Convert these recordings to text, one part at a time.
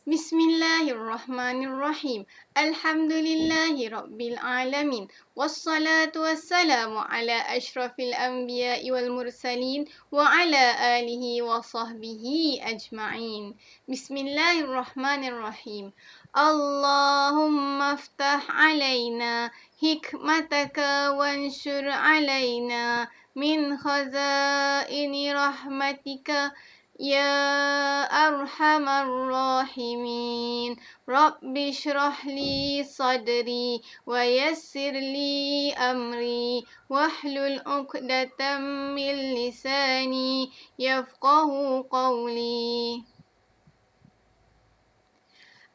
Bismillahirrahmanirrahim. Alhamdulillahi rabbil alamin. Wassalatu wassalamu ala ashrafil anbiya'i wal mursalin wa ala alihi wa sahbihi ajma'in. Bismillahirrahmanirrahim. Allahumma aftah alaina hikmataka wanshur alaina min khazaini rahmatika Ya Arhamar Rahimin. Rabbi shrah li sadri wa yassir li amri wahlul 'uqdatam min lisani yafqahu qawli.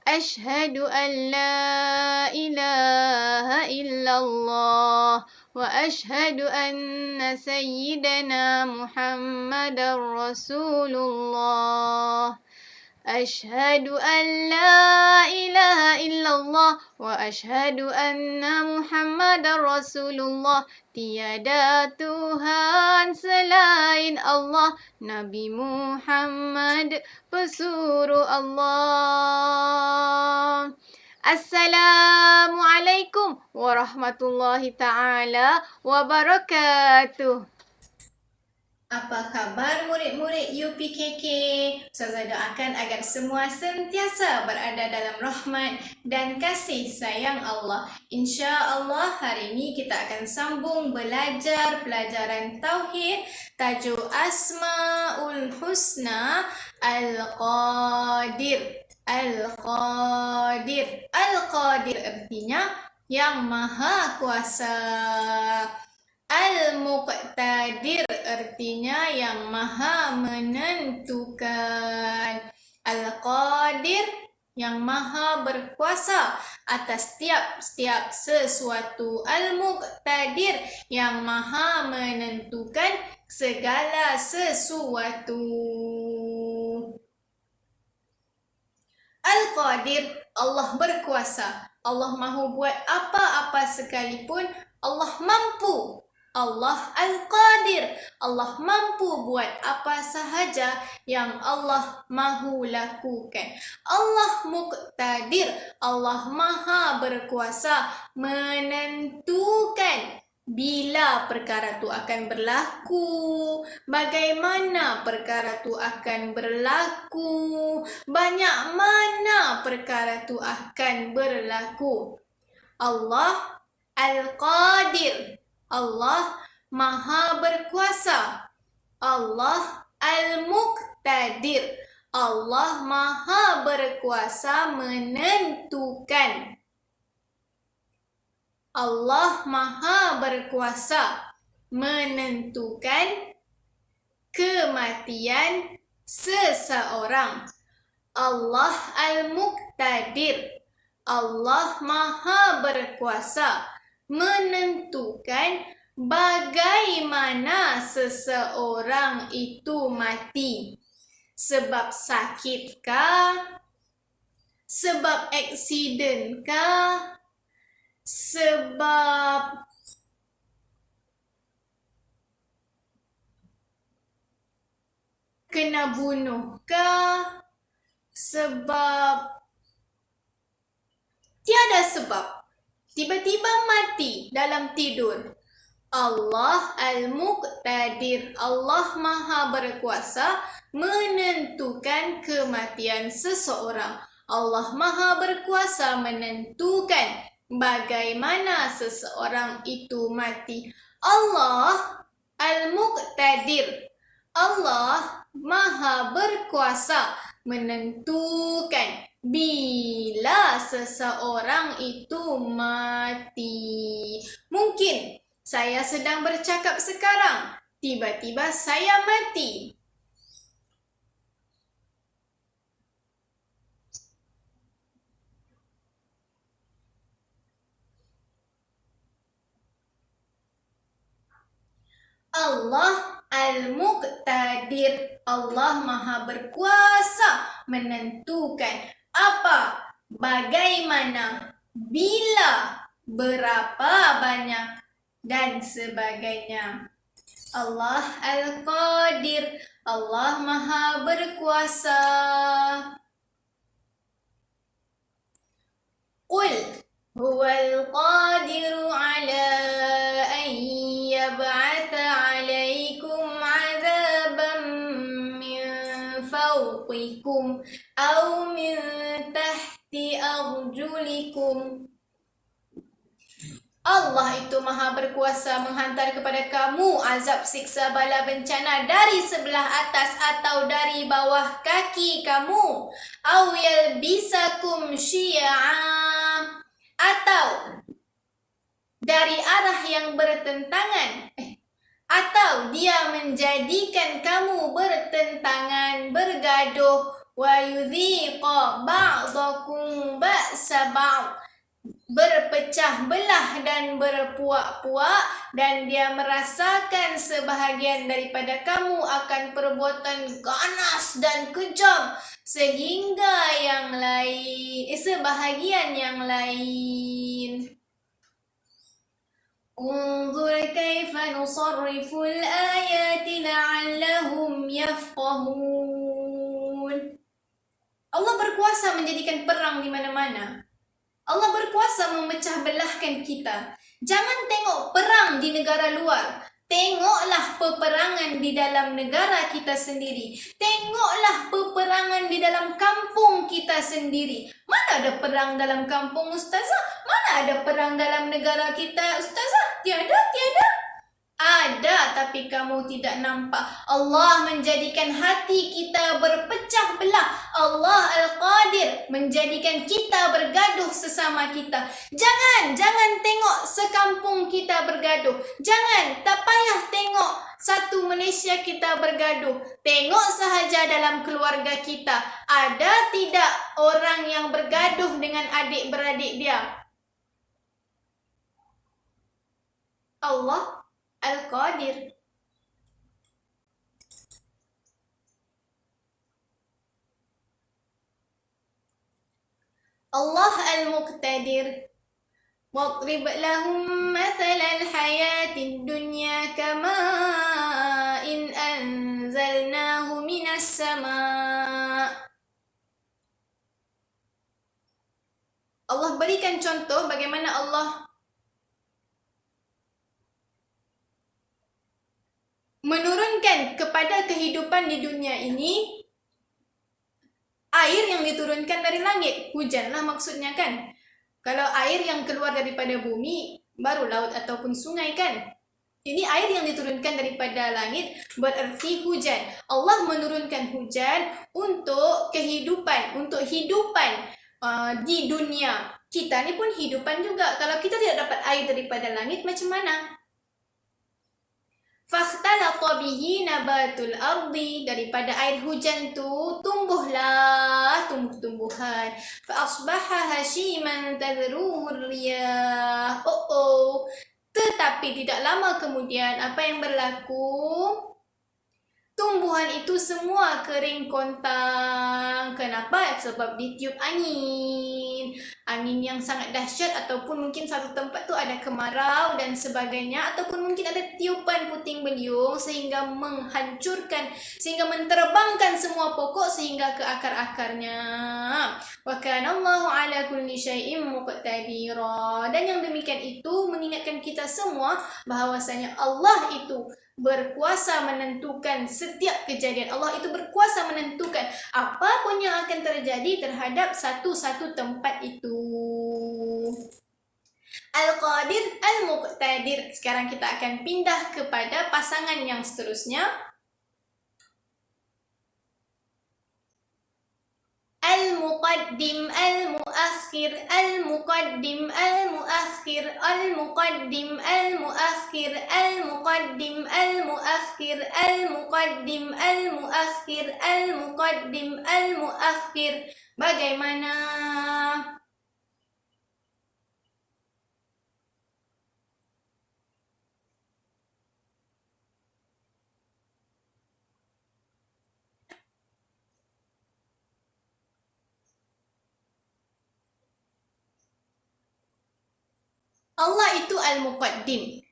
Ashhadu an la ilaha illallah wa ashhadu anna sayyidana Muhammadar Rasulullah. Ashhadu an la ilaha illallah wa ashhadu anna Muhammadar Rasulullah. Tiada Tuhan selain Allah, Nabi Muhammad pesuruh Allah. Assalamualaikum warahmatullahi ta'ala wabarakatuh. Apa khabar murid-murid UPKK? Ustazah doakan agar semua sentiasa berada dalam rahmat dan kasih sayang Allah. InsyaAllah hari ini kita akan sambung belajar pelajaran Tauhid tajuk Asma'ul Husna Al-Qadir. Al-Qadir. Al-Qadir artinya yang Maha Kuasa. Al-Muqtadir artinya yang maha menentukan. Al-Qadir yang maha berkuasa atas setiap sesuatu. Al-Muqtadir yang maha menentukan segala sesuatu. Al-Qadir, Allah berkuasa. Allah mahu buat apa-apa sekalipun, Allah mampu. Allah Al-Qadir, Allah mampu buat apa sahaja yang Allah mahu lakukan. Allah Muqtadir, Allah maha berkuasa menentukan bila perkara tu akan berlaku, bagaimana perkara tu akan berlaku, banyak mana perkara tu akan berlaku. Allah Al-Qadir, Allah maha berkuasa. Allah Al-Muqtadir, Allah maha berkuasa menentukan. Allah maha berkuasa menentukan kematian seseorang. Allah Al-Muqtadir, Allah maha berkuasa menentukan bagaimana seseorang itu mati. Sebab sakit kah? Sebab aksiden kah? Sebab kena bunuh kah? Sebab tiada sebab. Tiba-tiba mati dalam tidur. Allah Al-Muqtadir, Allah maha berkuasa menentukan kematian seseorang. Allah maha berkuasa menentukan bagaimana seseorang itu mati. Allah Al-Muqtadir, Allah maha berkuasa menentukan bila seseorang itu mati. Mungkin saya sedang bercakap sekarang, tiba-tiba saya mati. Allah Al-Muqtadir, Allah maha berkuasa menentukan apa, bagaimana, bila, berapa banyak, dan sebagainya. Allah Al-Qadir, Allah maha berkuasa. Qul huwal qadiru ala an yab'atha alaikum azaban min fawqikum aw min tahti arjulikum. Allah itu maha berkuasa menghantar kepada kamu azab siksa bala bencana dari sebelah atas atau dari bawah kaki kamu. Aw yalbisakum syi'a, atau dari arah yang bertentangan. Atau dia menjadikan kamu bertentangan, bergaduh. Wa yudhiqa ba'dakum ba'sa ba'd, berpecah belah dan berpuak-puak, dan dia merasakan sebahagian daripada kamu akan perbuatan ganas dan kejam sehingga sebahagian yang lain. Unzur kaifa nusarrifu al-ayati la'allahum yafqahun. Allah berkuasa menjadikan perang di mana-mana. Allah berkuasa memecah belahkan kita. Jangan tengok perang di negara luar. Tengoklah peperangan di dalam negara kita sendiri. Tengoklah peperangan di dalam kampung kita sendiri. Mana ada perang dalam kampung, Ustazah? Mana ada perang dalam negara kita, Ustazah? Tiada. Ada, tapi kamu tidak nampak. Allah menjadikan hati kita berpecah belah. Allah Al-Qadir menjadikan kita bergaduh sesama kita. Jangan tengok sekampung kita bergaduh. Jangan, tak payah tengok satu Malaysia kita bergaduh. Tengok sahaja dalam keluarga kita. Ada tidak orang yang bergaduh dengan adik-beradik dia? Allah Al-Qadir. Allah Al-Muqtadir. واضرب لهم مثل الحياة الدنيا كماء أنزلناه من السماء. Allah berikan contoh bagaimana Allah menurunkan kepada kehidupan di dunia ini air yang diturunkan dari langit. Hujanlah maksudnya kan. Kalau air yang keluar daripada bumi, baru laut ataupun sungai kan. Ini air yang diturunkan daripada langit berarti hujan. Allah menurunkan hujan untuk kehidupan, untuk hidupan di dunia. Kita ni pun hidupan juga. Kalau kita tidak dapat air daripada langit, macam mana? Fakhtalata bihi nabatul ardi, daripada air hujan tu tumbuhlah tumbuh-tumbuhan. Fa asbaha hashiman tadruhu riyah. Tetapi tidak lama kemudian apa yang berlaku? Tumbuhan itu semua kering kontang. Kenapa? Sebab ditiup angin. Angin yang sangat dahsyat, ataupun mungkin satu tempat tu ada kemarau dan sebagainya, ataupun mungkin ada tiupan puting beliung sehingga menghancurkan, sehingga menterbangkan semua pokok sehingga ke akar-akarnya. Wa kana Allahu ala kulli syai'in muqtadira. Dan yang demikian itu mengingatkan kita semua bahawasanya Allah itu berkuasa menentukan setiap kejadian. Allah itu berkuasa menentukan apapun yang akan terjadi terhadap satu-satu tempat itu. Al-Qadir, Al-Muqtadir. Sekarang kita akan pindah kepada pasangan yang seterusnya. Al-Muqaddim, Al-Muakhir, Al-Muqaddim, Al-Muakhir, Al-Muqaddim, Al-Muakhir, Al-Muqaddim, Al-Muakhir, Al-Muqaddim, Al-Muakhir, Al-Muqaddim, Al-Muakhir. Bagaimana? Allah itu Al-Muqaddim.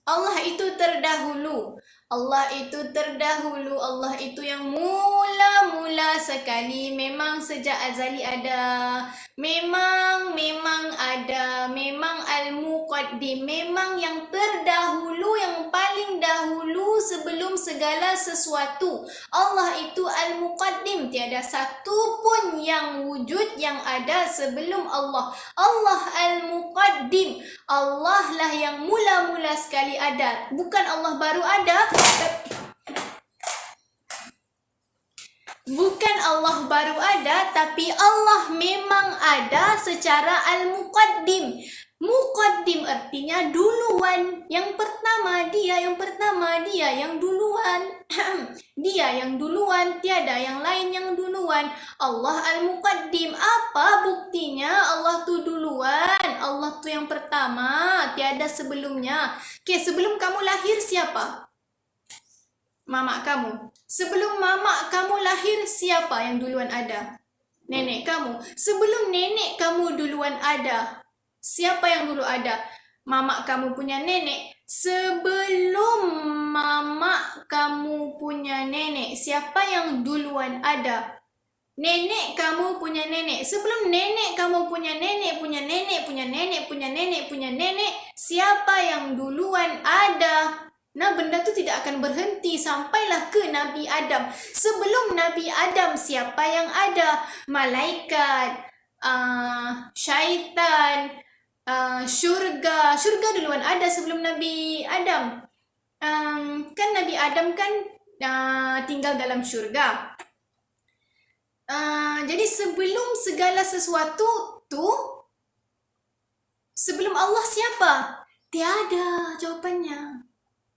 Allah itu terdahulu. Allah itu terdahulu, Allah itu yang mula-mula sekali, memang sejak azali ada, memang ada, memang Al-Muqaddim, memang yang terdahulu, yang paling dahulu sebelum segala sesuatu. Allah itu Al-Muqaddim, tiada satu pun yang wujud yang ada sebelum Allah. Allah Al-Muqaddim, Allah lah yang mula-mula sekali ada, bukan Allah baru ada. Bukan Allah baru ada, tapi Allah memang ada secara Al-Muqaddim. Muqaddim artinya duluan. Yang pertama dia, yang duluan. Dia yang duluan, tiada yang lain yang duluan. Allah Al-Muqaddim. Apa buktinya Allah tu duluan? Allah tu yang pertama, tiada sebelumnya. Okey, sebelum kamu lahir siapa? Mamak kamu. Sebelum mamak kamu lahir, siapa yang duluan ada? Nenek kamu. Sebelum nenek kamu duluan ada, siapa yang dulu ada? Mamak kamu punya nenek. Sebelum mamak kamu punya nenek, siapa yang duluan ada? Nenek kamu punya nenek. Sebelum nenek kamu punya nenek, punya nenek, punya nenek, punya nenek, punya nenek, siapa yang duluan ada? Nah, benda tu tidak akan berhenti sampailah ke Nabi Adam. Sebelum Nabi Adam, siapa yang ada? Malaikat, syaitan, syurga. Syurga duluan ada sebelum Nabi Adam. Kan Nabi Adam kan tinggal dalam syurga. Jadi sebelum segala sesuatu tu, sebelum Allah siapa? Tiada jawapannya.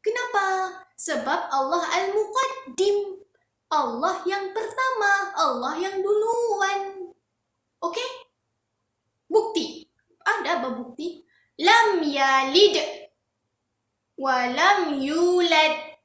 Kenapa? Sebab Allah Al-Muqaddim. Allah yang pertama, Allah yang duluan. Okey? Bukti. Ada apa bukti? Lam yalid wa lam yulad.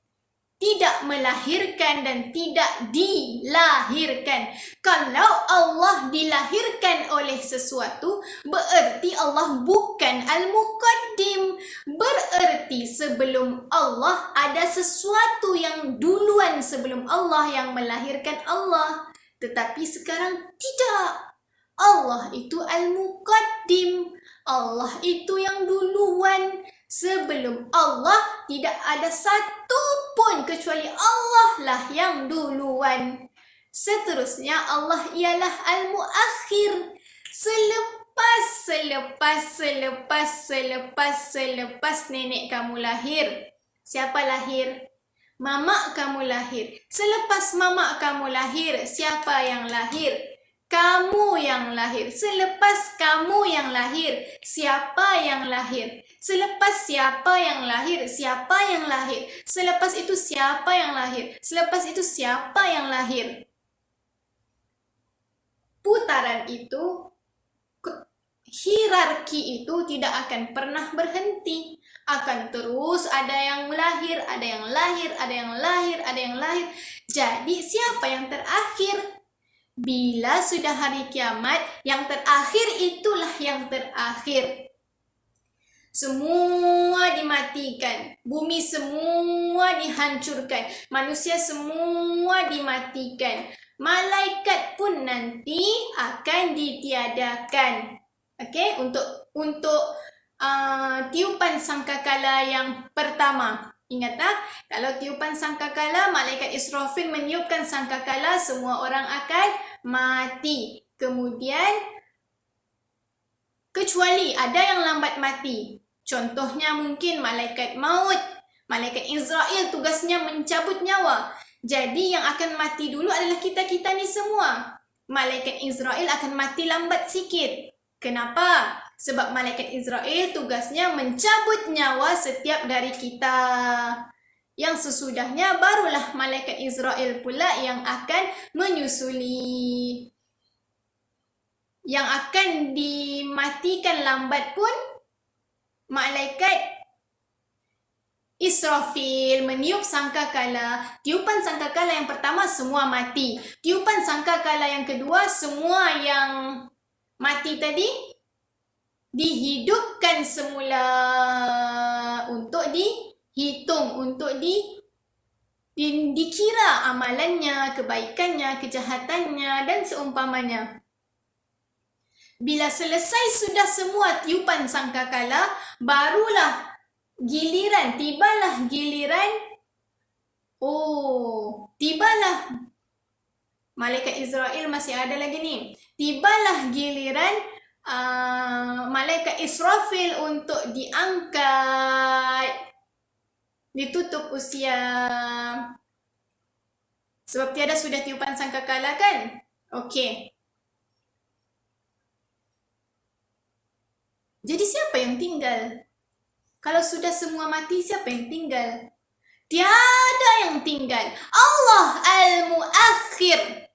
Tidak melahirkan dan tidak dilahirkan. Kalau Allah dilahirkan oleh sesuatu, bererti Allah bukan Al-Muqaddim. Bererti sebelum Allah ada sesuatu yang duluan sebelum Allah yang melahirkan Allah. Tetapi sekarang tidak. Allah itu Al-Muqaddim. Allah itu yang duluan. Sebelum Allah tidak ada satu pun kecuali Allah lah yang duluan. Seterusnya Allah ialah Al-Muakhir. Selepas nenek kamu lahir, siapa lahir? Mamak kamu lahir. Selepas mamak kamu lahir, siapa yang lahir? Kamu yang lahir. Selepas kamu yang lahir, siapa yang lahir? Selepas siapa yang lahir, siapa yang lahir? Selepas itu siapa yang lahir? Selepas itu siapa yang lahir? Putaran itu, hierarki itu tidak akan pernah berhenti. Akan terus ada yang lahir, ada yang lahir, ada yang lahir, ada yang lahir. Jadi siapa yang terakhir? Bila sudah hari kiamat, yang terakhir itulah yang terakhir. Semua dimatikan, bumi semua dihancurkan, manusia semua dimatikan, malaikat pun nanti akan ditiadakan. Okey, untuk tiupan sangkakala yang pertama. Ingat tak? Kalau tiupan sangkakala, malaikat Israfil meniupkan sangkakala, semua orang akan mati. Kemudian, kecuali ada yang lambat mati. Contohnya mungkin malaikat maut. Malaikat Israel tugasnya mencabut nyawa. Jadi yang akan mati dulu adalah kita-kita ni semua. Malaikat Israel akan mati lambat sikit. Kenapa? Sebab malaikat Israel tugasnya mencabut nyawa setiap dari kita. Yang sesudahnya barulah malaikat Israel pula yang akan menyusuli. Yang akan dimatikan lambat pun malaikat Israfil meniup sangkakala. Tiupan sangkakala yang pertama semua mati. Tiupan sangkakala yang kedua semua yang mati tadi dihidupkan semula untuk dihitung, untuk dikira amalannya, kebaikannya, kejahatannya dan seumpamanya. Bila selesai sudah semua tiupan sangkakala, barulah tibalah giliran, tibalah malaikat Israel masih ada lagi ni. Tibalah giliran malaikat Israfil untuk diangkat. Ditutup usia. Sebab tiada sudah tiupan sangkakala kan? Okey. Jadi siapa yang tinggal? Kalau sudah semua mati, siapa yang tinggal? Tiada yang tinggal. Allah Al-Muakhir.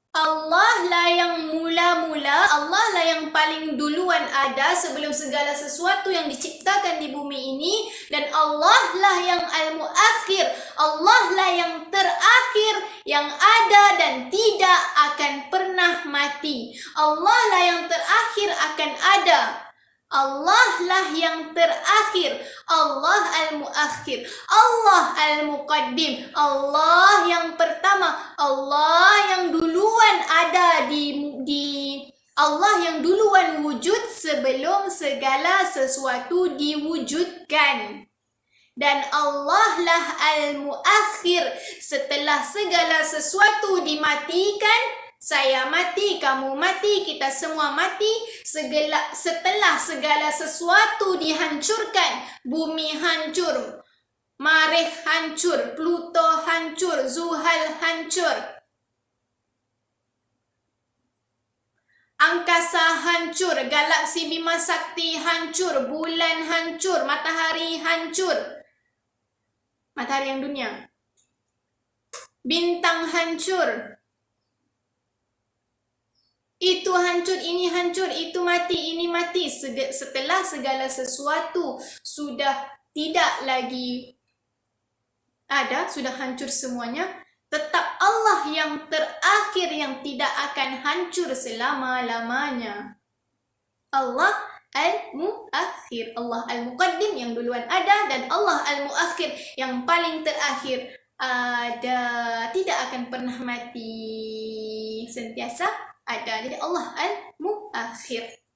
Allah lah yang mula-mula, Allah lah yang paling duluan ada sebelum segala sesuatu yang diciptakan di bumi ini, dan Allah lah yang Al-Muakhir, Allah lah yang terakhir, yang ada dan tidak akan pernah mati. Allah lah yang terakhir akan ada. Allah lah yang terakhir, Allah Al-Muakhir, Allah Al-Muqaddim, Allah yang pertama, Allah yang duluan ada Allah yang duluan wujud sebelum segala sesuatu diwujudkan. Dan Allah lah Al-Muakhir, setelah segala sesuatu dimatikan, saya mati, kamu mati, kita semua mati. Setelah segala sesuatu dihancurkan, bumi hancur, Marikh hancur, Pluto hancur, Zuhal hancur, angkasa hancur, galaksi Bima Sakti hancur, bulan hancur, matahari hancur, matahari yang dunia, bintang hancur. Itu hancur, ini hancur, itu mati, ini mati. Setelah segala sesuatu sudah tidak lagi ada, sudah hancur semuanya, tetap Allah yang terakhir yang tidak akan hancur selama-lamanya. Allah Al-Muakhir, Allah Al-Muqaddim yang duluan ada, dan Allah Al-Muakhir yang paling terakhir ada, tidak akan pernah mati, sentiasa ada. Jadi Allah Al-Muakhir.